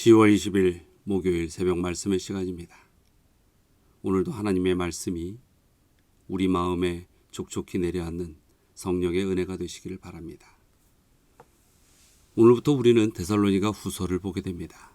10월 20일 목요일 새벽 말씀의 시간입니다. 오늘도 하나님의 말씀이 우리 마음에 촉촉히 내려앉는 성령의 은혜가 되시기를 바랍니다. 오늘부터 우리는 데살로니가 후서를 보게 됩니다.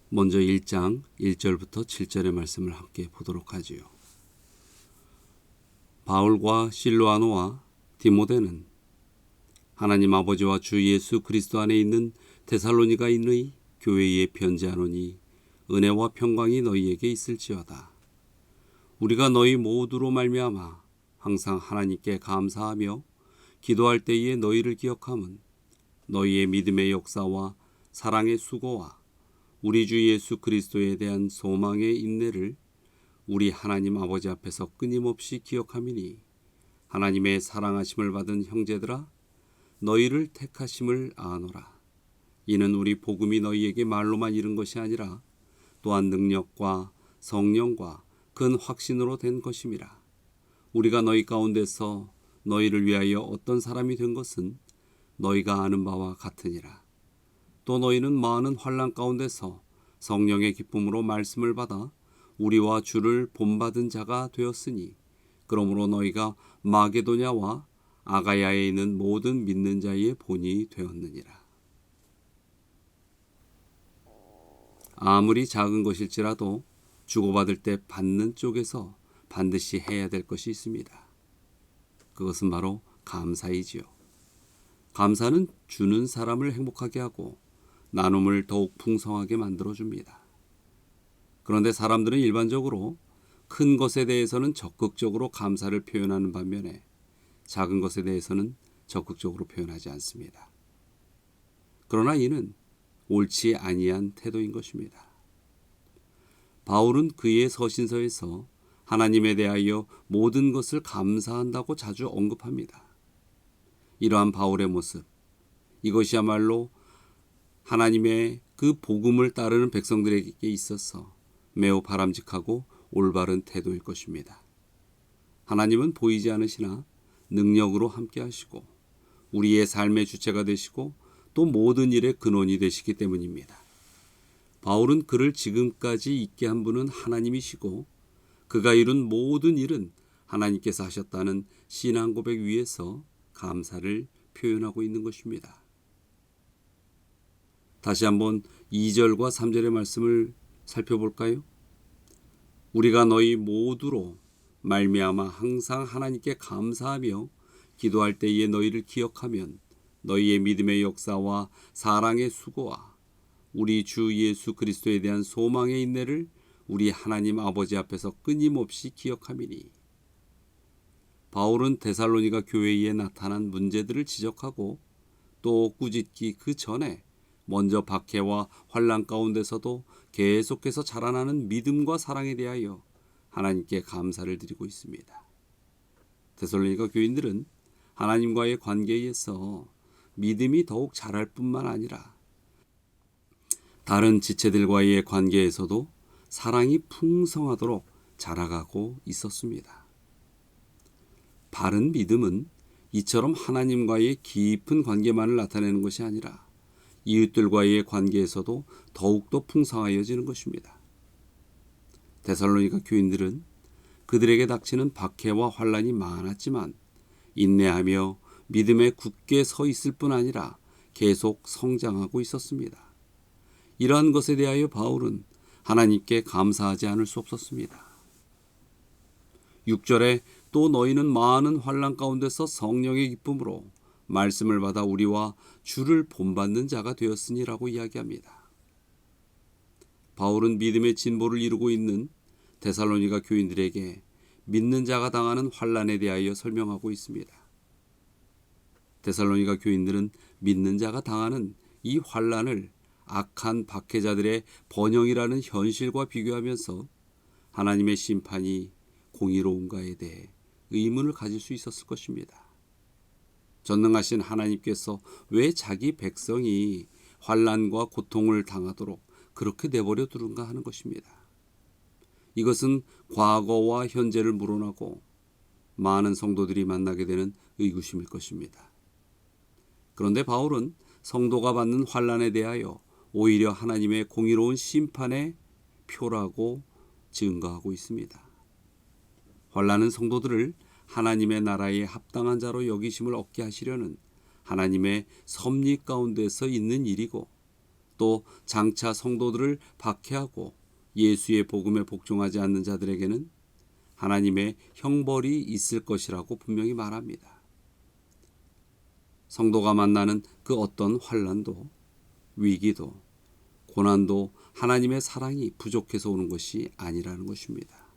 먼저 1장 1절부터 7절의 말씀을 함께 보도록 하지요. 바울과 실로아노와 디모데는 하나님 아버지와 주 예수 그리스도 안에 있는 데살로니가인의 교회에 편지하노니 은혜와 평강이 너희에게 있을지어다. 우리가 너희 모두로 말미암아 항상 하나님께 감사하며 기도할 때에 너희를 기억함은 너희의 믿음의 역사와 사랑의 수고와 우리 주 예수 그리스도에 대한 소망의 인내를 우리 하나님 아버지 앞에서 끊임없이 기억함이니 하나님의 사랑하심을 받은 형제들아 너희를 택하심을 아노라. 이는 우리 복음이 너희에게 말로만 이른 것이 아니라 또한 능력과 성령과 큰 확신으로 된 것임이라. 우리가 너희 가운데서 너희를 위하여 어떤 사람이 된 것은 너희가 아는 바와 같으니라. 또 너희는 많은 환난 가운데서 성령의 기쁨으로 말씀을 받아 우리와 주를 본받은 자가 되었으니 그러므로 너희가 마게도냐와 아가야에 있는 모든 믿는 자의 본이 되었느니라. 아무리 작은 것일지라도 주고받을 때 받는 쪽에서 반드시 해야 될 것이 있습니다. 그것은 바로 감사이지요. 감사는 주는 사람을 행복하게 하고 나눔을 더욱 풍성하게 만들어줍니다. 그런데 사람들은 일반적으로 큰 것에 대해서는 적극적으로 감사를 표현하는 반면에 작은 것에 대해서는 적극적으로 표현하지 않습니다. 그러나 이는 옳지 아니한 태도인 것입니다. 바울은 그의 서신서에서 하나님에 대하여 모든 것을 감사한다고 자주 언급합니다. 이러한 바울의 모습, 이것이야말로 하나님의 그 복음을 따르는 백성들에게 있어서 매우 바람직하고 올바른 태도일 것입니다. 하나님은 보이지 않으시나 능력으로 함께 하시고 우리의 삶의 주체가 되시고 또 모든 일의 근원이 되시기 때문입니다. 바울은 그를 지금까지 있게 한 분은 하나님이시고 그가 이룬 모든 일은 하나님께서 하셨다는 신앙 고백 위에서 감사를 표현하고 있는 것입니다. 다시 한번 2절과 3절의 말씀을 살펴볼까요? 우리가 너희 모두로 말미암아 항상 하나님께 감사하며 기도할 때에 너희를 기억하면 너희의 믿음의 역사와 사랑의 수고와 우리 주 예수 그리스도에 대한 소망의 인내를 우리 하나님 아버지 앞에서 끊임없이 기억함이니. 바울은 데살로니가 교회에 나타난 문제들을 지적하고 또 꾸짖기 그 전에 먼저 박해와 환난 가운데서도 계속해서 자라나는 믿음과 사랑에 대하여 하나님께 감사를 드리고 있습니다. 데살로니가 교인들은 하나님과의 관계에서 믿음이 더욱 자랄 뿐만 아니라 다른 지체들과의 관계에서도 사랑이 풍성하도록 자라가고 있었습니다. 바른 믿음은 이처럼 하나님과의 깊은 관계만을 나타내는 것이 아니라 이웃들과의 관계에서도 더욱더 풍성하여지는 것입니다. 데살로니가 교인들은 그들에게 닥치는 박해와 환난이 많았지만 인내하며 믿음에 굳게 서 있을 뿐 아니라 계속 성장하고 있었습니다. 이러한 것에 대하여 바울은 하나님께 감사하지 않을 수 없었습니다. 6절에 또 너희는 많은 환난 가운데서 성령의 기쁨으로 말씀을 받아 우리와 주를 본받는 자가 되었으니라고 이야기합니다. 바울은 믿음의 진보를 이루고 있는 데살로니가 교인들에게 믿는 자가 당하는 환난에 대하여 설명하고 있습니다. 데살로니가 교인들은 믿는 자가 당하는 이 환난을 악한 박해자들의 번영이라는 현실과 비교하면서 하나님의 심판이 공의로운가에 대해 의문을 가질 수 있었을 것입니다. 전능하신 하나님께서 왜 자기 백성이 환난과 고통을 당하도록 그렇게 내버려 두는가 하는 것입니다. 이것은 과거와 현재를 물어나고 많은 성도들이 만나게 되는 의구심일 것입니다. 그런데 바울은 성도가 받는 환난에 대하여 오히려 하나님의 공의로운 심판의 표라고 증거하고 있습니다. 환난은 성도들을 하나님의 나라에 합당한 자로 여기심을 얻게 하시려는 하나님의 섭리 가운데서 있는 일이고, 또 장차 성도들을 박해하고 예수의 복음에 복종하지 않는 자들에게는 하나님의 형벌이 있을 것이라고 분명히 말합니다. 성도가 만나는 그 어떤 환난도, 위기도, 고난도 하나님의 사랑이 부족해서 오는 것이 아니라는 것입니다.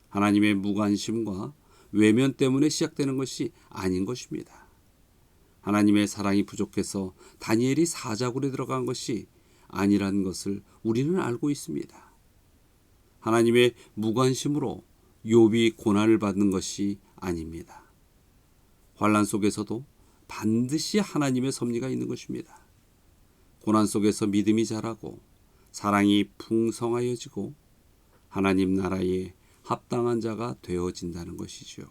하나님의 무관심과 외면 때문에 시작되는 것이 아닌 것입니다. 하나님의 사랑이 부족해서 다니엘이 사자굴에 들어간 것이 아니라는 것을 우리는 알고 있습니다. 하나님의 무관심으로 욥이 고난을 받는 것이 아닙니다. 환난 속에서도 반드시 하나님의 섭리가 있는 것입니다. 고난 속에서 믿음이 자라고 사랑이 풍성하여지고 하나님 나라에 합당한 자가 되어진다는 것이죠.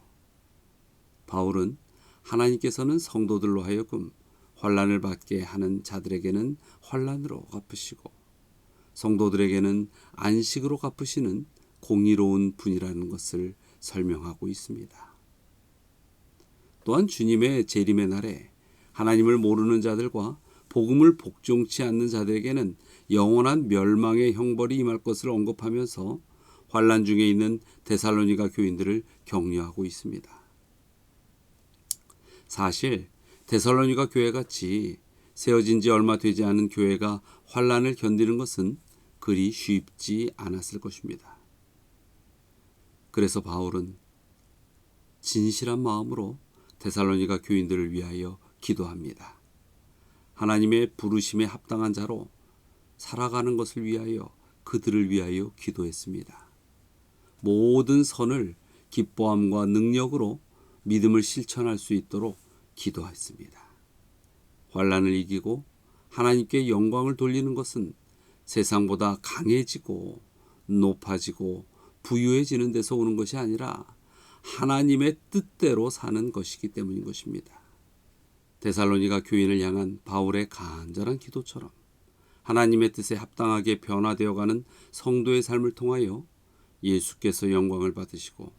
바울은 하나님께서는 성도들로 하여금 환난을 받게 하는 자들에게는 환난으로 갚으시고 성도들에게는 안식으로 갚으시는 공의로운 분이라는 것을 설명하고 있습니다. 또한 주님의 재림의 날에 하나님을 모르는 자들과 복음을 복종치 않는 자들에게는 영원한 멸망의 형벌이 임할 것을 언급하면서 환난 중에 있는 데살로니가 교인들을 격려하고 있습니다. 사실 데살로니가 교회같이 세워진 지 얼마 되지 않은 교회가 환난을 견디는 것은 그리 쉽지 않았을 것입니다. 그래서 바울은 진실한 마음으로 데살로니가 교인들을 위하여 기도합니다. 하나님의 부르심에 합당한 자로 살아가는 것을 위하여 그들을 위하여 기도했습니다. 모든 선을 기뻐함과 능력으로 믿음을 실천할 수 있도록 기도했습니다. 환난을 이기고 하나님께 영광을 돌리는 것은 세상보다 강해지고 높아지고 부유해지는 데서 오는 것이 아니라 하나님의 뜻대로 사는 것이기 때문인 것입니다. 데살로니가 교인을 향한 바울의 간절한 기도처럼 하나님의 뜻에 합당하게 변화되어가는 성도의 삶을 통하여 예수께서 영광을 받으시고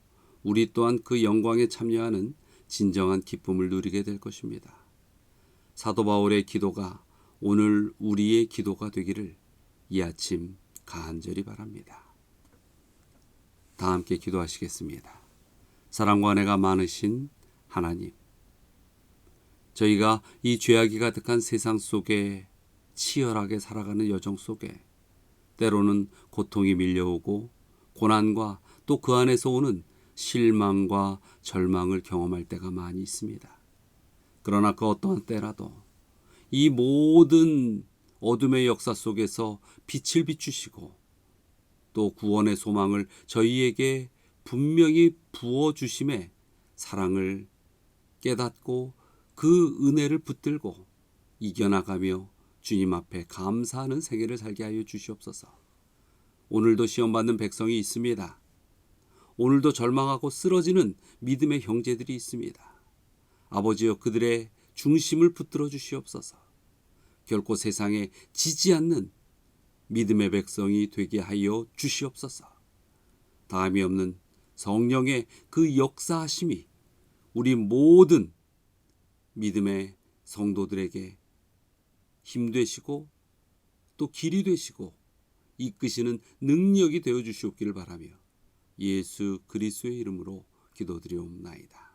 우리 또한 그 영광에 참여하는 진정한 기쁨을 누리게 될 것입니다. 사도 바울의 기도가 오늘 우리의 기도가 되기를 이 아침 간절히 바랍니다. 다 함께 기도하시겠습니다. 사랑과 은혜가 많으신 하나님, 저희가 이 죄악이 가득한 세상 속에 치열하게 살아가는 여정 속에 때로는 고통이 밀려오고 고난과 또 그 안에서 오는 실망과 절망을 경험할 때가 많이 있습니다. 그러나 그 어떠한 때라도 이 모든 어둠의 역사 속에서 빛을 비추시고 또 구원의 소망을 저희에게 분명히 부어주심에 사랑을 깨닫고 그 은혜를 붙들고 이겨나가며 주님 앞에 감사하는 생애를 살게 하여 주시옵소서. 오늘도 시험받는 백성이 있습니다. 오늘도 절망하고 쓰러지는 믿음의 형제들이 있습니다. 아버지여, 그들의 중심을 붙들어 주시옵소서. 결코 세상에 지지 않는 믿음의 백성이 되게 하여 주시옵소서. 다함이 없는 성령의 그 역사하심이 우리 모든 믿음의 성도들에게 힘 되시고 또 길이 되시고 이끄시는 능력이 되어 주시옵기를 바라며 예수 그리스도의 이름으로 기도드리옵나이다.